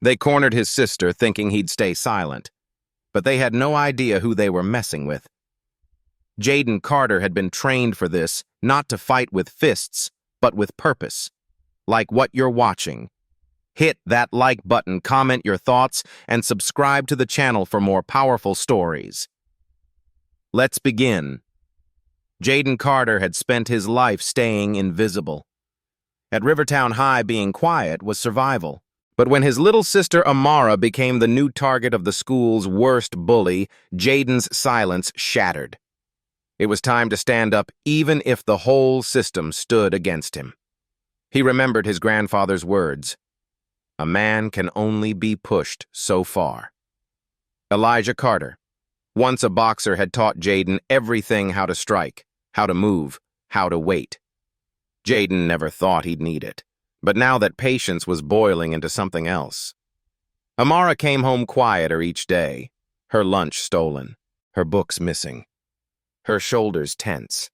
They cornered his sister, thinking he'd stay silent. But they had no idea who they were messing with. Jaden Carter had been trained for this, not to fight with fists, but with purpose. Like what you're watching. Hit that like button, comment your thoughts, and subscribe to the channel for more powerful stories. Let's begin. Jaden Carter had spent his life staying invisible. At Rivertown High, being quiet was survival. But when his little sister Amara became the new target of the school's worst bully, Jaden's silence shattered. It was time to stand up, even if the whole system stood against him. He remembered his grandfather's words. A man can only be pushed so far. Elijah Carter, once a boxer, had taught Jaden everything: how to strike, how to move, how to wait. Jaden never thought he'd need it, but now that patience was boiling into something else. Amara came home quieter each day, her lunch stolen, her books missing, her shoulders tense.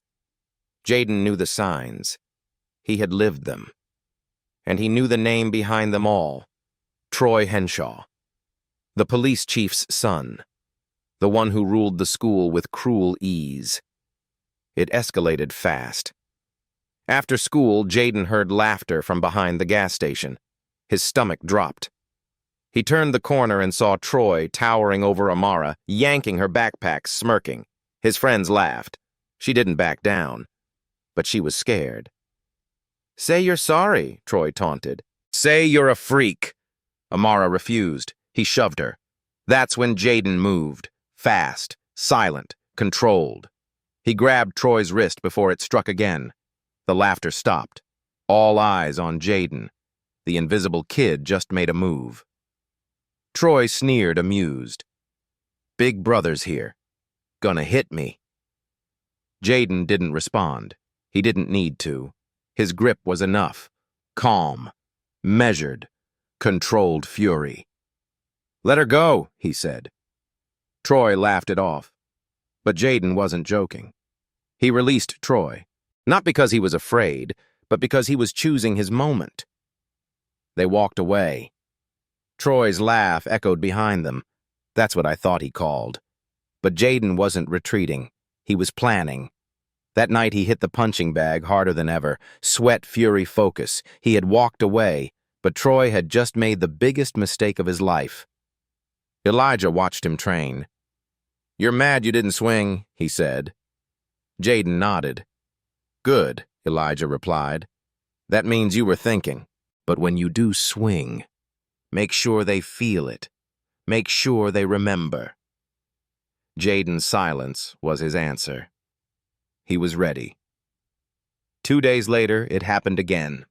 Jaden knew the signs. He had lived them. And he knew the name behind them all: Troy Henshaw, the police chief's son, the one who ruled the school with cruel ease. It escalated fast. After school, Jaden heard laughter from behind the gas station. His stomach dropped. He turned the corner and saw Troy towering over Amara, yanking her backpack, smirking. His friends laughed. She didn't back down, but she was scared. "Say you're sorry," Troy taunted. "Say you're a freak." Amara refused. He shoved her. That's when Jaden moved. Fast, silent, controlled. He grabbed Troy's wrist before it struck again. The laughter stopped. All eyes on Jaden. The invisible kid just made a move. Troy sneered, amused. "Big brother's here. Gonna hit me." Jaden didn't respond. He didn't need to. His grip was enough. Calm, measured, controlled fury. "Let her go," he said. Troy laughed it off. But Jaden wasn't joking. He released Troy, not because he was afraid, but because he was choosing his moment. They walked away. Troy's laugh echoed behind them. "That's what I thought," he called. But Jaden wasn't retreating. He was planning. That night he hit the punching bag harder than ever. Sweat, fury, focus. He had walked away, but Troy had just made the biggest mistake of his life. Elijah watched him train. "You're mad you didn't swing," he said. Jaden nodded. "Good," Elijah replied. "That means you were thinking. But when you do swing, make sure they feel it. Make sure they remember." Jaden's silence was his answer. He was ready. 2 days later, it happened again.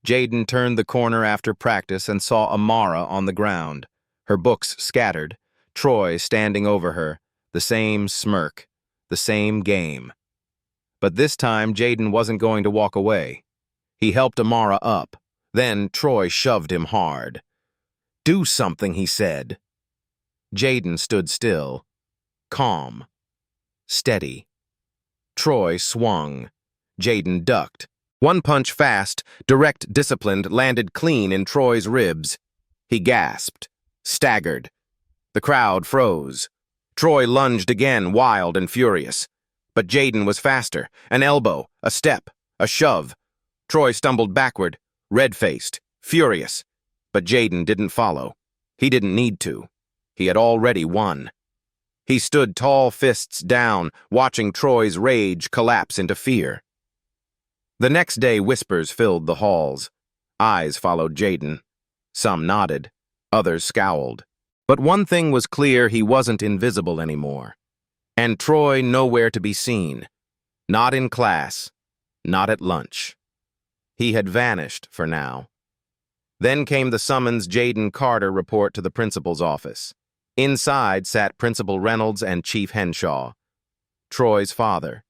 Jaden turned the corner after practice and saw Amara on the ground, her books scattered, Troy standing over her, the same smirk, the same game. But this time, Jaden wasn't going to walk away. He helped Amara up. Then Troy shoved him hard. "Do something," he said. Jaden stood still, calm, steady. Troy swung. Jaden ducked. One punch, fast, direct, disciplined, landed clean in Troy's ribs. He gasped, staggered. The crowd froze. Troy lunged again, wild and furious. But Jaden was faster. An elbow, a step, a shove. Troy stumbled backward, red-faced, furious. But Jaden didn't follow. He didn't need to. He had already won. He stood tall, fists down, watching Troy's rage collapse into fear. The next day, whispers filled the halls. Eyes followed Jaden. Some nodded. Others scowled. But one thing was clear: he wasn't invisible anymore. And Troy nowhere to be seen. Not in class. Not at lunch. He had vanished for now. Then came the summons Jaden Carter report to the principal's office. Inside sat Principal Reynolds and Chief Henshaw, Troy's father,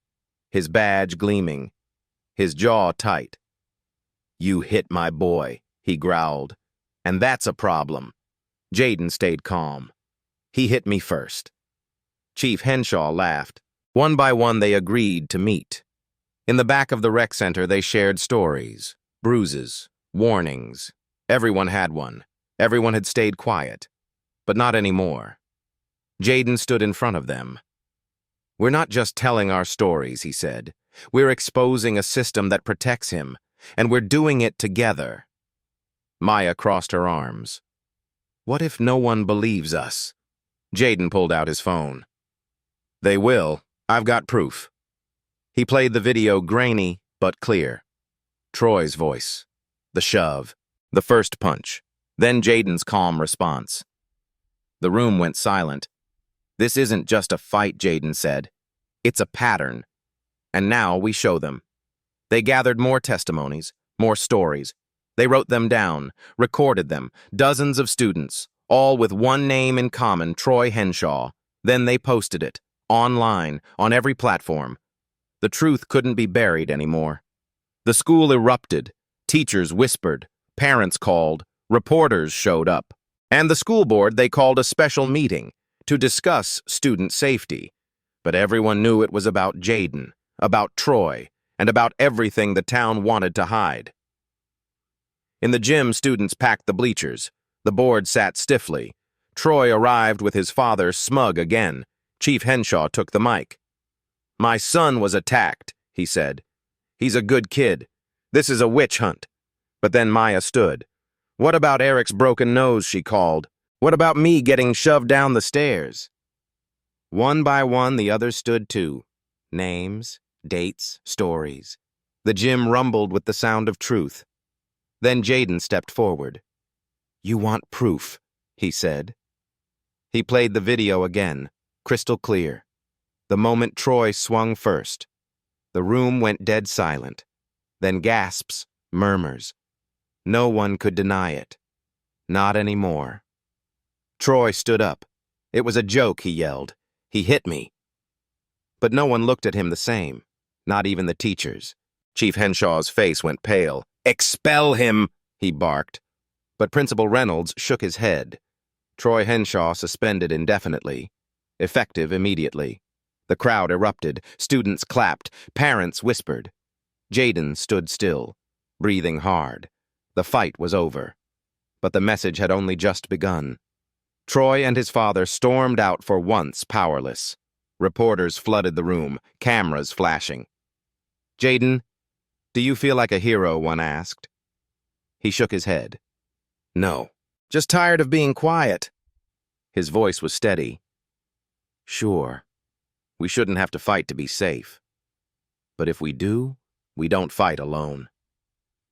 his badge gleaming, his jaw tight. "You hit my boy," he growled, "and that's a problem." Jaden stayed calm. "He hit me first." Chief Henshaw laughed. One by one they agreed to meet. In the back of the rec center they shared stories, bruises, warnings. Everyone had one. Everyone had stayed quiet, but not anymore. Jaden stood in front of them. "We're not just telling our stories," he said. "We're exposing a system that protects him, and we're doing it together." Maya crossed her arms. "What if no one believes us?" Jaden pulled out his phone. "They will. I've got proof." He played the video, grainy but clear. Troy's voice, the shove, the first punch, then Jaden's calm response. The room went silent. "This isn't just a fight," Jaden said. "It's a pattern. And now we show them." They gathered more testimonies, more stories. They wrote them down, recorded them, dozens of students, all with one name in common, Troy Henshaw. Then they posted it, online, on every platform. The truth couldn't be buried anymore. The school erupted. Teachers whispered. Parents called. Reporters showed up. And the school board, they called a special meeting to discuss student safety. But everyone knew it was about Jaden, about Troy, and about everything the town wanted to hide. In the gym, students packed the bleachers. The board sat stiffly. Troy arrived with his father, smug again. Chief Henshaw took the mic. "My son was attacked," he said. "He's a good kid. This is a witch hunt." But then Maya stood. "What about Eric's broken nose?" she called. "What about me getting shoved down the stairs?" One by one, the others stood too. Names, dates, stories. The gym rumbled with the sound of truth. Then Jaden stepped forward. "You want proof," he said. He played the video again, crystal clear. The moment Troy swung first, the room went dead silent. Then gasps, murmurs. No one could deny it. Not anymore. Troy stood up. "It was a joke," he yelled. "He hit me." But no one looked at him the same, not even the teachers. Chief Henshaw's face went pale. "Expel him," he barked. But Principal Reynolds shook his head. Troy Henshaw suspended indefinitely. Effective immediately. The crowd erupted. Students clapped. Parents whispered. Jaden stood still, breathing hard. The fight was over. But the message had only just begun. Troy and his father stormed out for once powerless. Reporters flooded the room, cameras flashing. "Jaden, do you feel like a hero?" one asked. He shook his head. "No, just tired of being quiet." His voice was steady. "Sure, we shouldn't have to fight to be safe. But if we do, we don't fight alone."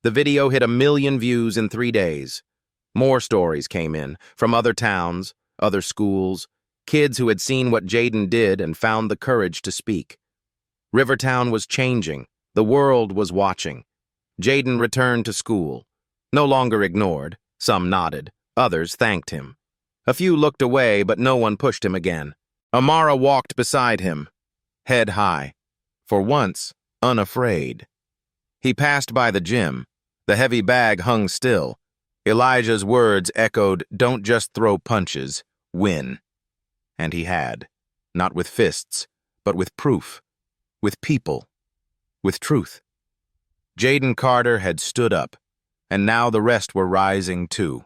The video hit 1 million views in 3 days. More stories came in, from other towns, other schools, kids who had seen what Jaden did and found the courage to speak. Rivertown was changing. The world was watching. Jaden returned to school. No longer ignored. Some nodded. Others thanked him. A few looked away, but no one pushed him again. Amara walked beside him, head high, for once unafraid. He passed by the gym. The heavy bag hung still. Elijah's words echoed, "Don't just throw punches, win." And he had, not with fists, but with proof, with people, with truth. Jaden Carter had stood up, and now the rest were rising too.